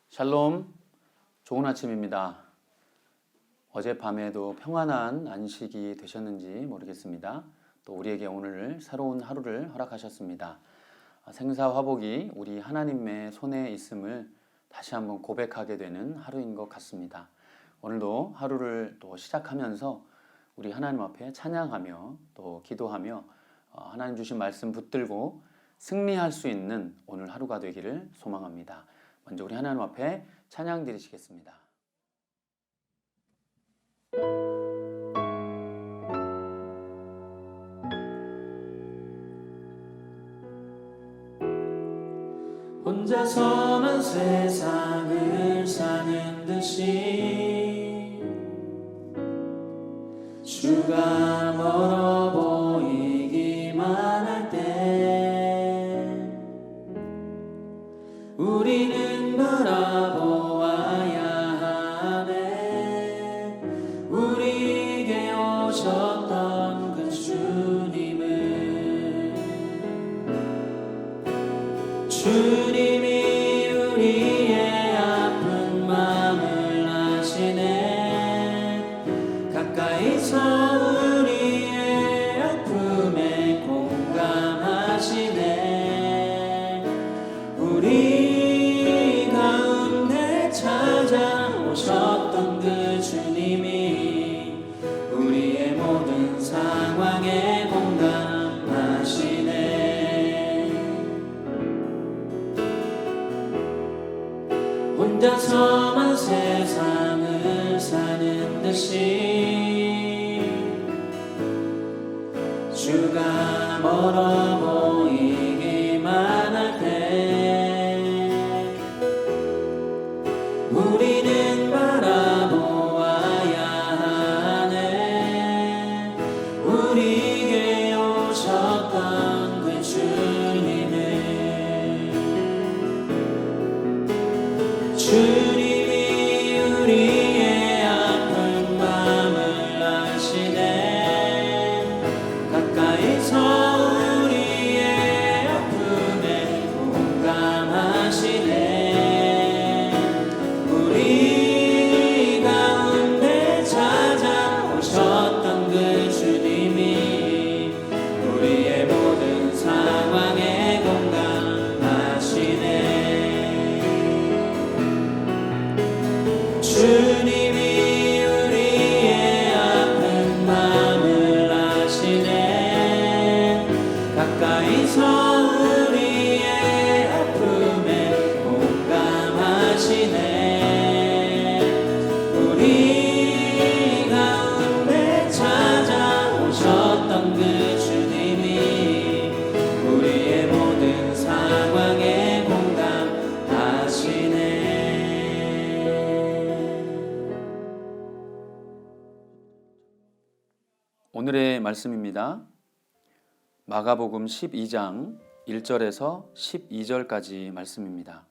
샬롬, 좋은 아침입니다. 어젯밤에도 평안한 안식이 되셨는지 모르겠습니다. 또 우리에게 오늘 새로운 하루를 허락하셨습니다. 생사화복이 우리 하나님의 손에 있음을 다시 한번 고백하게 되는 하루인 것 같습니다. 오늘도 하루를 또 시작하면서 우리 하나님 앞에 찬양하며 또 기도하며 하나님 주신 말씀 붙들고 승리할 수 있는 오늘 하루가 되기를 소망합니다. 먼저 우리 하나님 앞에 찬양 드리시겠습니다. 혼자서만 세상을 사는 듯이 주가 멀어 보이기만 할 때 우리는 바라보아야 하네. 우리에게 오셨던 그 주님이 우리의 아픈 마음을 아시네. 가까이서 우리의 아픔에 공감하시네. 우리 가운데 찾아오셨던 그 주님이 우리의 모든 상황에 공감하시네. 혼자서만 세상을 사는 듯이 주가 멀어 보이기만 할 때 우리는 바라보아야 하네. 우리에게 오셨던 그 주님이 우리의 아픈 마음을 아시네. 가까이서 우리의 아픔에 공감하시네. 우리 가운데 찾아오셨던 그 주님이 우리의 모든 상황에 공감하시네. 주님이 우리의 아픈 마음을 아시네. 가까이서 우리의 아픔에 공감하시네. 우리 가운데 찾아오셨던 그 주님이 우리의 모든 상황에 공감하시네. 오늘의 말씀입니다. 마가복음 12장 1절에서 12절까지 말씀입니다.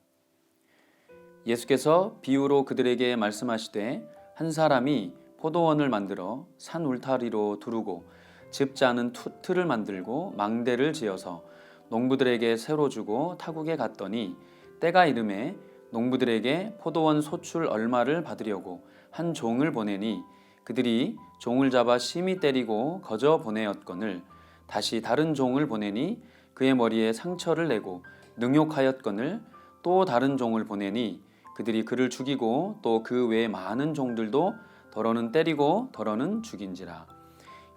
예수께서 비유로 그들에게 말씀하시되 한 사람이 포도원을 만들어 산 울타리로 두르고 집 짜는 틀을 만들고 망대를 지어서 농부들에게 새로 주고 타국에 갔더니 때가 이르매 농부들에게 포도원 소출 얼마를 받으려고 한 종을 보내니 그들이 종을 잡아 심히 때리고 거저 보내었거늘 다시 다른 종을 보내니 그의 머리에 상처를 내고 능욕하였거늘 또 다른 종을 보내니 그들이 그를 죽이고 또 그 외 많은 종들도 더러는 때리고 더러는 죽인지라.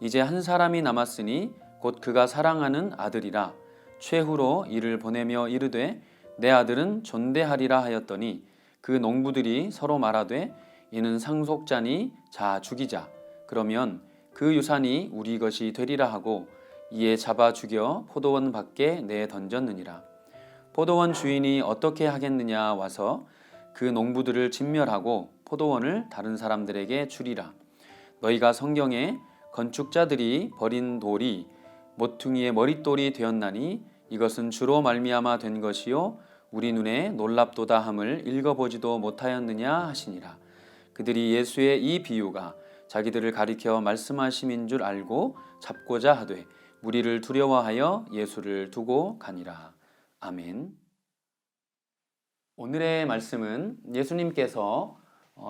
이제 한 사람이 남았으니 곧 그가 사랑하는 아들이라. 최후로 이를 보내며 이르되 내 아들은 존대하리라 하였더니 그 농부들이 서로 말하되 이는 상속자니 자 죽이자. 그러면 그 유산이 우리 것이 되리라 하고 이에 잡아 죽여 포도원 밖에 내 던졌느니라. 포도원 주인이 어떻게 하겠느냐 와서 그 농부들을 진멸하고 포도원을 다른 사람들에게 주리라. 너희가 성경에 건축자들이 버린 돌이 모퉁이의 머릿돌이 되었나니 이것은 주로 말미암아 된 것이요 우리 눈에 놀랍도다 함을 읽어보지도 못하였느냐 하시니라. 그들이 예수의 이 비유가 자기들을 가리켜 말씀하심인 줄 알고 잡고자 하되 무리를 두려워하여 예수를 두고 가니라. 아멘. 오늘의 말씀은 예수님께서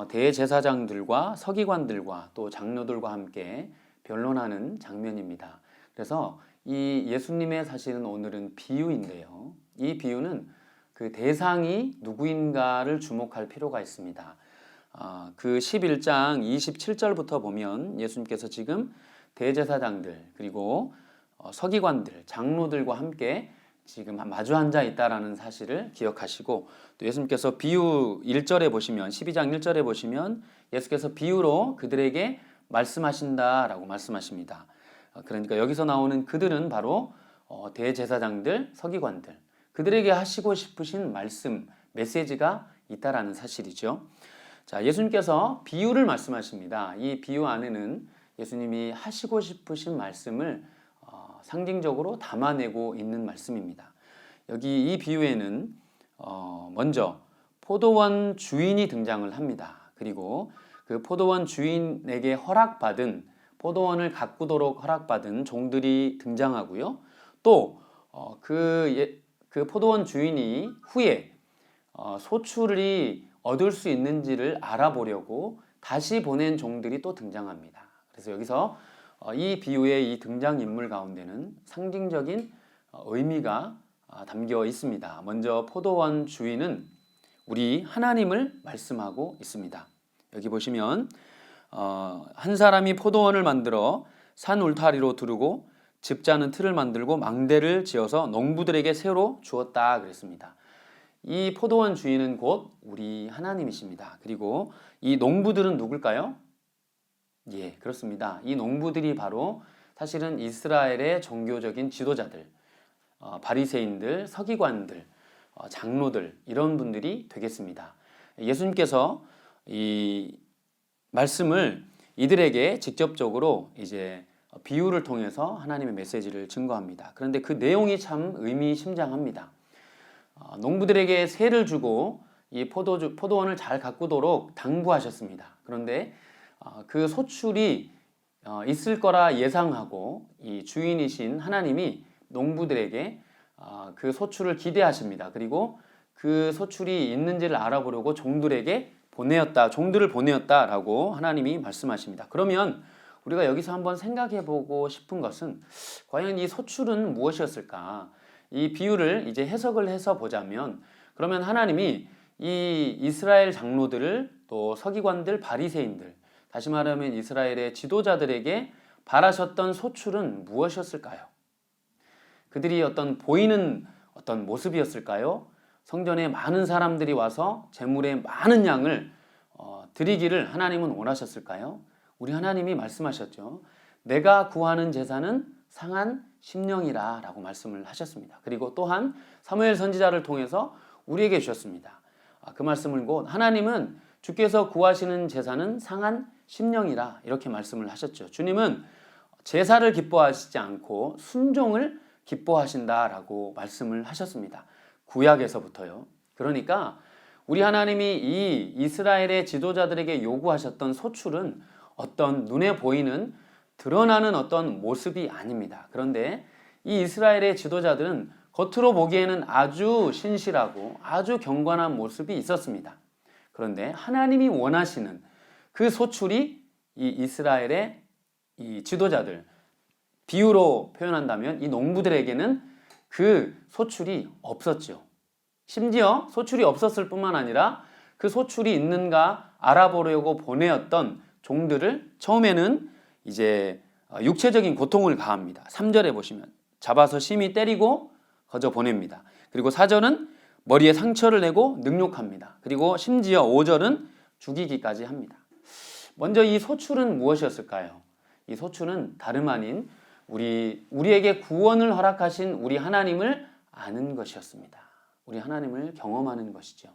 대제사장들과 서기관들과 또 장로들과 함께 변론하는 장면입니다. 그래서 이 예수님의 사실은 오늘은 비유인데요. 이 비유는 그 대상이 누구인가를 주목할 필요가 있습니다. 그 11장 27절부터 보면 예수님께서 지금 대제사장들 그리고 서기관들, 장로들과 함께 지금 마주 앉아 있다라는 사실을 기억하시고, 또 예수님께서 비유 1절에 보시면 12장 1절에 보시면 예수께서 비유로 그들에게 말씀하신다라고 말씀하십니다. 그러니까 여기서 나오는 그들은 바로 대제사장들, 서기관들, 그들에게 하시고 싶으신 말씀, 메시지가 있다라는 사실이죠. 자, 예수님께서 비유를 말씀하십니다. 이 비유 안에는 예수님이 하시고 싶으신 말씀을 상징적으로 담아내고 있는 말씀입니다. 여기 이 비유에는 먼저 포도원 주인이 등장을 합니다. 그리고 그 포도원 주인에게 허락받은, 포도원을 가꾸도록 허락받은 종들이 등장하고요. 또 그 포도원 주인이 후에 소출이 얻을 수 있는지를 알아보려고 다시 보낸 종들이 또 등장합니다. 그래서 여기서 이 비유의 이 등장인물 가운데는 상징적인 의미가 담겨 있습니다. 먼저 포도원 주인은 우리 하나님을 말씀하고 있습니다. 여기 보시면 한 사람이 포도원을 만들어 산 울타리로 두르고 집 짜는 틀을 만들고 망대를 지어서 농부들에게 새로 주었다 그랬습니다. 이 포도원 주인은 곧 우리 하나님이십니다. 그리고 이 농부들은 누굴까요? 예, 그렇습니다. 이 농부들이 바로 사실은 이스라엘의 종교적인 지도자들, 바리새인들, 서기관들, 장로들, 이런 분들이 되겠습니다. 예수님께서 이 말씀을 이들에게 직접적으로 이제 비유를 통해서 하나님의 메시지를 증거합니다. 그런데 그 내용이 참 의미심장합니다. 농부들에게 세를 주고 이 포도원을 잘 가꾸도록 당부하셨습니다. 그런데 그 소출이 있을 거라 예상하고 이 주인이신 하나님이 농부들에게 그 소출을 기대하십니다. 그리고 그 소출이 있는지를 알아보려고 종들을 보내었다라고 하나님이 말씀하십니다. 그러면 우리가 여기서 한번 생각해 보고 싶은 것은 과연 이 소출은 무엇이었을까? 이 비유를 이제 해석을 해서 보자면, 그러면 하나님이 이 이스라엘 장로들을, 또 서기관들, 바리새인들, 다시 말하면 이스라엘의 지도자들에게 바라셨던 소출은 무엇이었을까요? 그들이 보이는 어떤 모습이었을까요? 성전에 많은 사람들이 와서 제물의 많은 양을 드리기를 하나님은 원하셨을까요? 우리 하나님이 말씀하셨죠. 내가 구하는 제사는 상한 심령이라 라고 말씀을 하셨습니다. 그리고 또한 사무엘 선지자를 통해서 우리에게 주셨습니다. 그 말씀을 곧 하나님은 주께서 구하시는 제사는 상한 심령이라 이렇게 말씀을 하셨죠. 주님은 제사를 기뻐하시지 않고 순종을 기뻐하신다라고 말씀을 하셨습니다. 구약에서부터요. 그러니까 우리 하나님이 이 이스라엘의 지도자들에게 요구하셨던 소출은 어떤 눈에 보이는 드러나는 어떤 모습이 아닙니다. 그런데 이 이스라엘의 지도자들은 겉으로 보기에는 아주 신실하고 아주 경건한 모습이 있었습니다. 그런데 하나님이 원하시는 그 소출이 이 이스라엘의 이 지도자들, 비유로 표현한다면 이 농부들에게는 그 소출이 없었죠. 심지어 소출이 없었을 뿐만 아니라 그 소출이 있는가 알아보려고 보내었던 종들을 처음에는 이제 육체적인 고통을 가합니다. 3절에 보시면 잡아서 심히 때리고 거저 보냅니다. 그리고 4절은 머리에 상처를 내고 능욕합니다. 그리고 심지어 5절은 죽이기까지 합니다. 먼저 이 소출은 무엇이었을까요? 이 소출은 다름 아닌 우리에게 구원을 허락하신 우리 하나님을 아는 것이었습니다. 우리 하나님을 경험하는 것이죠.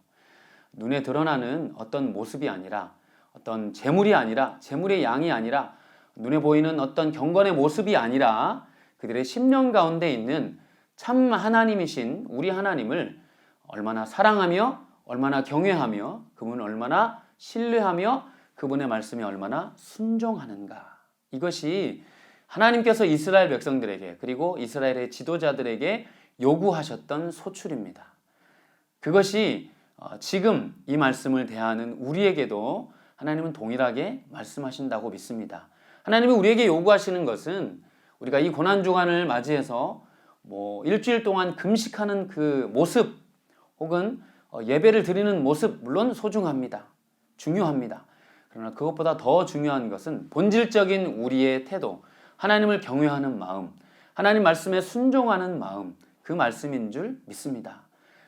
눈에 드러나는 어떤 모습이 아니라, 어떤 재물이 아니라, 재물의 양이 아니라, 눈에 보이는 어떤 경건의 모습이 아니라 그들의 심령 가운데 있는 참 하나님이신 우리 하나님을 얼마나 사랑하며, 얼마나 경외하며, 그분을 얼마나 신뢰하며, 그분의 말씀에 얼마나 순종하는가. 이것이 하나님께서 이스라엘 백성들에게, 그리고 이스라엘의 지도자들에게 요구하셨던 소출입니다. 그것이 지금 이 말씀을 대하는 우리에게도 하나님은 동일하게 말씀하신다고 믿습니다. 하나님이 우리에게 요구하시는 것은 우리가 이 고난주간을 맞이해서 일주일 동안 금식하는 그 모습 혹은 예배를 드리는 모습 물론 소중합니다. 중요합니다. 그러나 그것보다 더 중요한 것은 본질적인 우리의 태도, 하나님을 경외하는 마음, 하나님 말씀에 순종하는 마음, 그 말씀인 줄 믿습니다.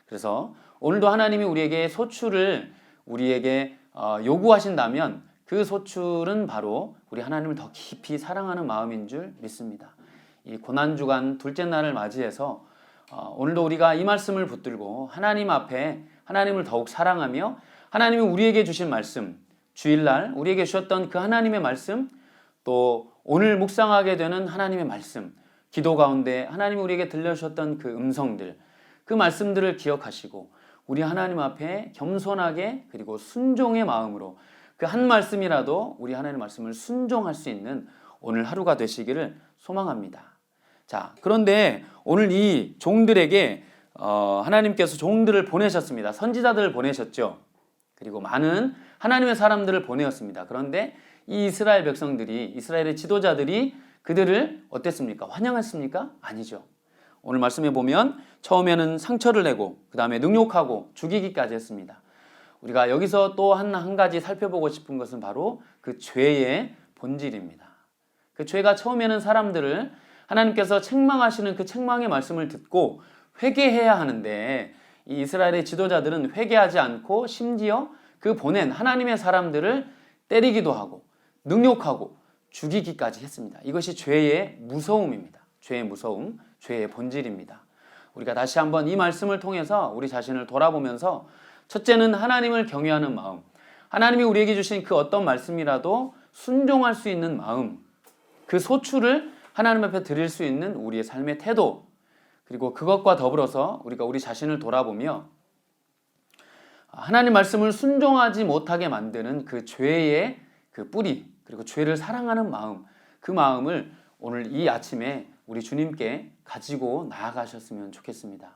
그래서 오늘도 하나님이 우리에게 소출을 우리에게 요구하신다면 그 소출은 바로 우리 하나님을 더 깊이 사랑하는 마음인 줄 믿습니다. 이 고난주간 둘째 날을 맞이해서 오늘도 우리가 이 말씀을 붙들고 하나님 앞에 하나님을 더욱 사랑하며 하나님이 우리에게 주신 말씀, 주일날 우리에게 주셨던 그 하나님의 말씀, 또 오늘 묵상하게 되는 하나님의 말씀, 기도 가운데 하나님이 우리에게 들려주셨던 그 음성들, 그 말씀들을 기억하시고 우리 하나님 앞에 겸손하게 그리고 순종의 마음으로 그 한 말씀이라도 우리 하나님의 말씀을 순종할 수 있는 오늘 하루가 되시기를 소망합니다. 자, 그런데 오늘 이 종들에게 하나님께서 종들을 보내셨습니다. 선지자들을 보내셨죠. 그리고 많은 하나님의 사람들을 보내었습니다. 그런데 이 이스라엘 백성들이, 이스라엘의 지도자들이 그들을 어땠습니까? 환영했습니까? 아니죠. 오늘 말씀에 보면 처음에는 상처를 내고 그 다음에 능욕하고 죽이기까지 했습니다. 우리가 여기서 또 한 가지 살펴보고 싶은 것은 바로 그 죄의 본질입니다. 그 죄가 처음에는 사람들을 하나님께서 책망하시는 그 책망의 말씀을 듣고 회개해야 하는데 이 이스라엘의 지도자들은 회개하지 않고 심지어 그 보낸 하나님의 사람들을 때리기도 하고 능욕하고 죽이기까지 했습니다. 이것이 죄의 무서움입니다. 죄의 무서움, 죄의 본질입니다. 우리가 다시 한번 이 말씀을 통해서 우리 자신을 돌아보면서 첫째는 하나님을 경외하는 마음, 하나님이 우리에게 주신 그 어떤 말씀이라도 순종할 수 있는 마음, 그 소출을 하나님 앞에 드릴 수 있는 우리의 삶의 태도, 그리고 그것과 더불어서 우리가 우리 자신을 돌아보며 하나님 말씀을 순종하지 못하게 만드는 그 죄의 그 뿌리, 그리고 죄를 사랑하는 마음, 그 마음을 오늘 이 아침에 우리 주님께 가지고 나아가셨으면 좋겠습니다.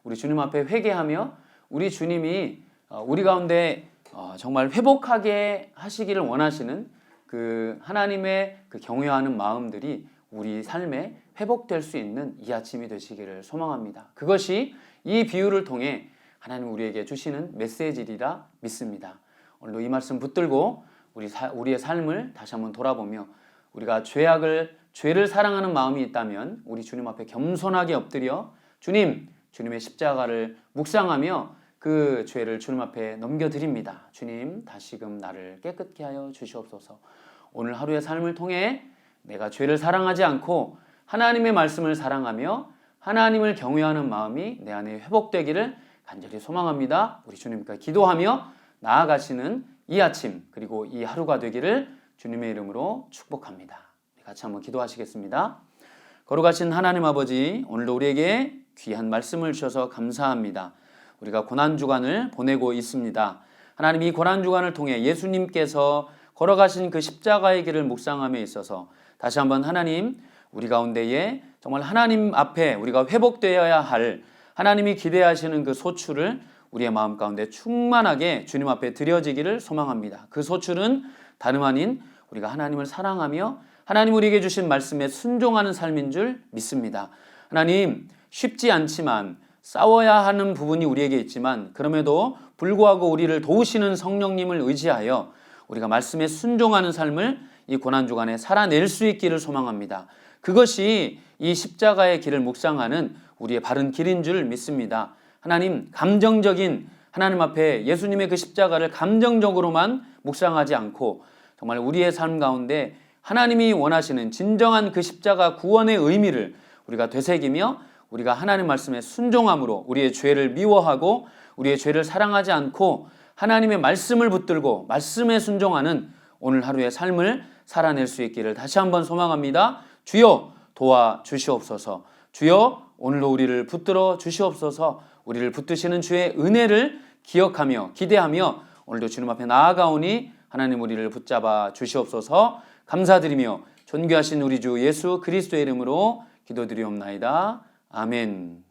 우리 주님 앞에 회개하며 우리 주님이 우리 가운데 정말 회복하게 하시기를 원하시는 그 하나님의 그 경외하는 마음들이 우리 삶에 회복될 수 있는 이 아침이 되시기를 소망합니다. 그것이 이 비유를 통해 하나님 우리에게 주시는 메시지리라 믿습니다. 오늘도 이 말씀 붙들고 우리의 삶을 다시 한번 돌아보며 우리가 죄를 사랑하는 마음이 있다면 우리 주님 앞에 겸손하게 엎드려 주님의 십자가를 묵상하며 그 죄를 주님 앞에 넘겨드립니다. 주님, 다시금 나를 깨끗게 하여 주시옵소서. 오늘 하루의 삶을 통해 내가 죄를 사랑하지 않고 하나님의 말씀을 사랑하며 하나님을 경외하는 마음이 내 안에 회복되기를 간절히 소망합니다. 우리 주님께 기도하며 나아가시는 이 아침 그리고 이 하루가 되기를 주님의 이름으로 축복합니다. 같이 한번 기도하시겠습니다. 거룩하신 하나님 아버지, 오늘도 우리에게 귀한 말씀을 주셔서 감사합니다. 우리가 고난주간을 보내고 있습니다. 하나님, 이 고난주간을 통해 예수님께서 걸어가신 그 십자가의 길을 묵상함에 있어서 다시 한번 하나님, 우리 가운데에 정말 하나님 앞에 우리가 회복되어야 할 하나님이 기대하시는 그 소출을 우리의 마음 가운데 충만하게 주님 앞에 드려지기를 소망합니다. 그 소출은 다름 아닌 우리가 하나님을 사랑하며 하나님 우리에게 주신 말씀에 순종하는 삶인 줄 믿습니다. 하나님, 쉽지 않지만 싸워야 하는 부분이 우리에게 있지만 그럼에도 불구하고 우리를 도우시는 성령님을 의지하여 우리가 말씀에 순종하는 삶을 이 고난주간에 살아낼 수 있기를 소망합니다. 그것이 이 십자가의 길을 묵상하는 우리의 바른 길인 줄 믿습니다. 하나님, 감정적인 하나님 앞에 예수님의 그 십자가를 감정적으로만 묵상하지 않고 정말 우리의 삶 가운데 하나님이 원하시는 진정한 그 십자가 구원의 의미를 우리가 되새기며 우리가 하나님 말씀에 순종함으로 우리의 죄를 미워하고 우리의 죄를 사랑하지 않고 하나님의 말씀을 붙들고 말씀에 순종하는 오늘 하루의 삶을 살아낼 수 있기를 다시 한번 소망합니다. 주여 도와주시옵소서. 주여 오늘도 우리를 붙들어 주시옵소서. 우리를 붙드시는 주의 은혜를 기억하며 기대하며 오늘도 주님 앞에 나아가오니 하나님 우리를 붙잡아 주시옵소서. 감사드리며 존귀하신 우리 주 예수 그리스도의 이름으로 기도드리옵나이다. 아멘.